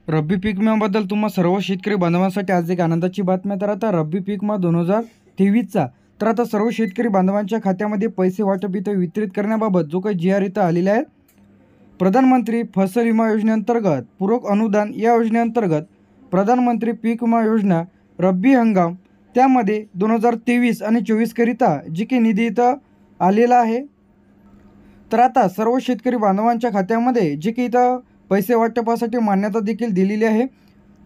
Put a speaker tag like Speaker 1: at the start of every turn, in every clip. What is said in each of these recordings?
Speaker 1: रब्बी पीक विम्याबद्दल तुम्हा सर्व शेतकरी बांधवांसाठी आज एक आनंदाची बातमी. तर आता रब्बी पीक विमा 2023चा तर आता सर्व शेतकरी बांधवांच्या खात्यामध्ये पैसे वाटप इथं वितरित करण्याबाबत जो काही GR इथं आलेला आहे, प्रधानमंत्री फसल विमा योजनेअंतर्गत पूरक अनुदान या योजनेअंतर्गत प्रधानमंत्री पीक विमा योजना रब्बी हंगाम त्यामध्ये 2023 आणि 24 करिता जी काही निधी इथं आलेला आहे. तर आता सर्व शेतकरी बांधवांच्या खात्यामध्ये जे काही इथं पैसे वाटपासाठी मान्यता देखील दिलेली आहे.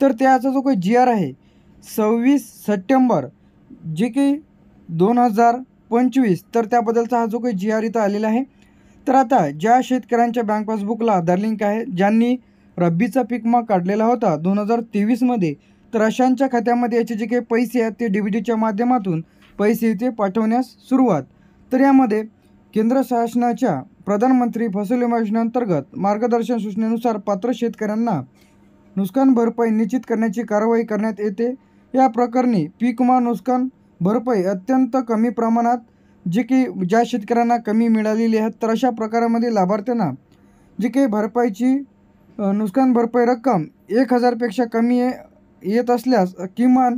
Speaker 1: तर त्याचा जो काही GR आहे 26 सप्टेंबर जे की 2025 तर त्याबद्दलचा हा जो काही GR इथं आलेला आहे. तर आता ज्या शेतकऱ्यांच्या बँक पासबुकला आधार लिंक आहे, ज्यांनी रब्बीचा पीक विमा काढलेला होता 2023मध्ये, तर अशांच्या खात्यामध्ये याचे जे काही पैसे आहेत ते DBTच्या माध्यमातून पैसे इथे पाठवण्यास सुरुवात. तर यामध्ये केंद्र शासनाच्या प्रधानमंत्री फसल विमा योजनेअंतर्गत मार्गदर्शन सूचनेनुसार पात्र शेतकऱ्यांना नुकसान भरपाई निश्चित करण्याची कारवाई करण्यात येते. या प्रकरणी पीक विमा नुकसान भरपाई अत्यंत कमी प्रमाणात जे की ज्या शेतकऱ्यांना कमी मिळालेली आहेत, तर अशा प्रकारामध्ये लाभार्थ्यांना जी काही भरपाईची नुकसान भरपाई रक्कम 1000पेक्षा कमी येत असल्यास किमान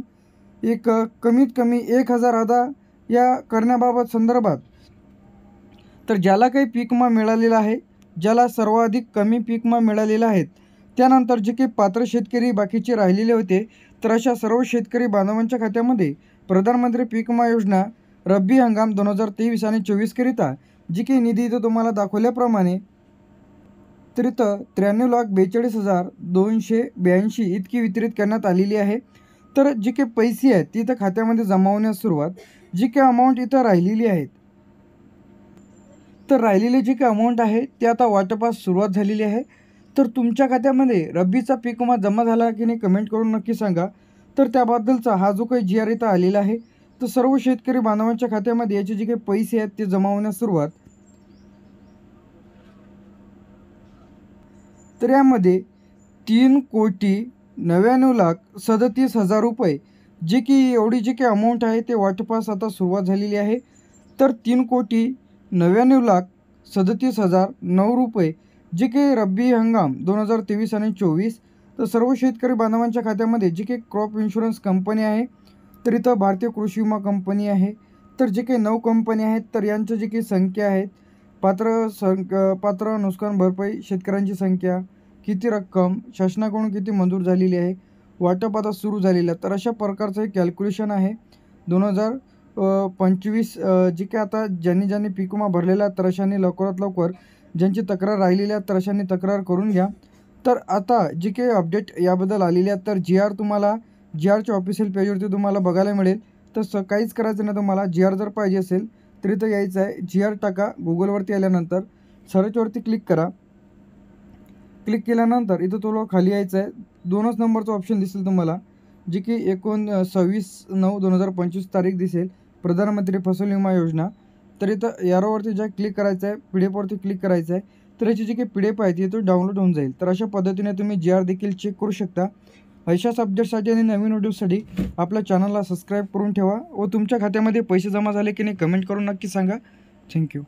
Speaker 1: कमीत कमी 1000 अदा या करण्याबाबत संदर्भात. तर ज्याला काही पीक विमा मिळालेला आहे, ज्याला सर्वाधिक कमी पीक विमा मिळालेला आहेत, त्यानंतर जे काही पात्र शेतकरी बाकीचे राहिलेले होते, तर अशा सर्व शेतकरी बांधवांच्या खात्यामध्ये प्रधानमंत्री पीक विमा योजना रब्बी हंगाम 2023 आणि 24 करिता जी काही निधी इथं तुम्हाला दाखवल्याप्रमाणे तर इथं 93,42,282 इतकी वितरित करण्यात आलेली आहे. तर जे काही पैसे आहेत ती इथं खात्यामध्ये जमा होण्यास सुरुवात, जी काही अमाऊंट इथं राहिलेली आहेत, तर राहिलेली जी काही अमाऊंट आहे ती आता वाटपास सुरुवात झालेली आहे. तर तुमच्या खात्यामध्ये रब्बीचा पीक विमा जमा झाला की नाही कमेंट करून नक्की सांगा. तर त्याबद्दलचा हा जो काही GR इथं आलेला आहे, तर सर्व शेतकरी बांधवांच्या खात्यामध्ये याचे जे काही पैसे आहेत ते जमा होण्यास सुरुवात. तर यामध्ये 3,99,37,000 रुपये जे की एवढी जी काही अमाऊंट आहे ते वाटपास आता सुरुवात झालेली आहे. तर 3,99,37,009 रुपये जे काही रब्बी हंगाम 2023 आणि 24 तर सर्व शेतकरी बांधवांच्या खात्यामध्ये जी काही क्रॉप इन्शुरन्स कंपनी आहे, तर इथं भारतीय कृषी विमा कंपनी आहे. तर जे काही 9 कंपनी आहेत, तर यांच्या जी काही संख्या आहेत, पात्र नुकसान भरपाई शेतकऱ्यांची संख्या, किती रक्कम शासनाकडून किती मंजूर झालेली आहे, वाटप आता सुरू झालेलं आहे, तर अशा प्रकारचं एक कॅल्क्युलेशन आहे 2025 जे काही आता ज्यांनी पीक विमा भरलेला तर अशांनी लवकरात लवकर ज्यांची तक्रार राहिलेली आहे तर अशांनी तक्रार करून घ्या. तर आता जी काही अपडेट याबद्दल आलेली आहे, तर GR तुम्हाला GRच्या ऑफिशियल पेजवरती तुम्हाला बघायला मिळेल. तर काहीच करायचं नाही तुम्हाला. GR जर पाहिजे असेल तर इथं यायचं आहे, GR टाका. गुगलवरती आल्यानंतर सर्चवरती क्लिक करा. क्लिक केल्यानंतर इथं तुला खाली यायचं आहे, 2च नंबरचं ऑप्शन दिसेल तुम्हाला, जे की 26/9/2025 तारीख दिसेल, प्रधानमंत्री फसल विमा योजना. तर इथं यारोवरती ज्या क्लिक करायचं आहे, PDF वरती क्लिक करायचं आहे. तर याची जी काही PDF आहे ती इथं डाउनलोड होऊन जाईल. तर अशा पद्धतीने तुम्ही GR देखील चेक करू शकता. अशाच अपडेट्ससाठी आणि नवीन व्हिडिओसाठी आपल्या चॅनलला सबस्क्राईब करून ठेवा व तुमच्या खात्यामध्ये पैसे जमा झाले की नाही कमेंट करून नक्की सांगा. थँक्यू.